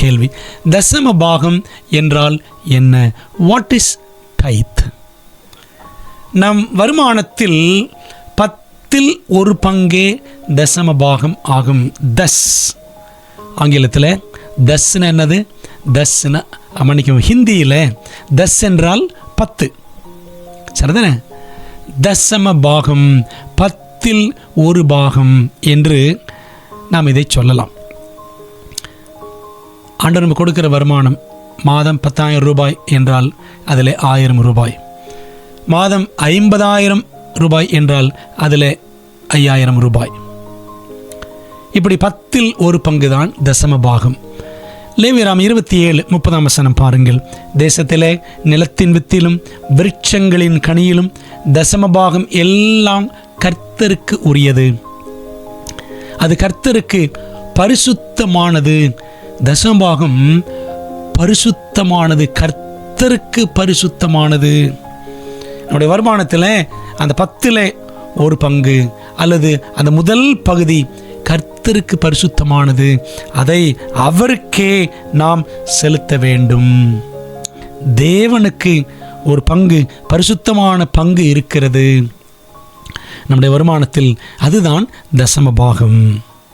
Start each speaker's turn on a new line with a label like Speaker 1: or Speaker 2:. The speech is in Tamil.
Speaker 1: கேள்வி. தசம பாகம் என்றால் என்ன? What is tithe? நம் வருமானத்தில் 10ல் 1 பங்கே தசம பாகம் ஆகும். தஸ், ஆங்கிலத்தில் தஸ்ன்னு என்னது? தஸ்னா மன்னிக்கும், ஹிந்தியில் தஸ் என்றால் 10, சரிதானே? தசம பாகம், 10ல் 1 பாகம் என்று நாம் இதை சொல்லலாம். ஆண்டவர் நம்ம கொடுக்கிற வருமானம் மாதம் 10,000 ரூபாய் என்றால் அதில் 1000 ரூபாய், மாதம் 50,000 ரூபாய் என்றால் அதில் 5000 ரூபாய். இப்படி 10ல் 1 பங்கு தான் தசம பாகம். லேவியராம் 27:30 பாருங்கள். தேசத்திலே நிலத்தின் வித்திலும் விருட்சங்களின் கனியிலும் தசம பாகம் எல்லாம் கர்த்தருக்கு உரியது. அது கர்த்தருக்கு பரிசுத்தமானது. தசமபாகம் பரிசுத்தமானது, கர்த்தருக்கு பரிசுத்தமானது. நம்முடைய வருமானத்தில் அந்த 10ல் 1 பங்கு அல்லது அந்த முதல் பகுதி கர்த்தருக்கு பரிசுத்தமானது. அதை அவருக்கே நாம் செலுத்த வேண்டும். தேவனுக்கு ஒரு பங்கு, பரிசுத்தமான பங்கு இருக்கிறது நம்முடைய வருமானத்தில். அதுதான் தசம பாகம்.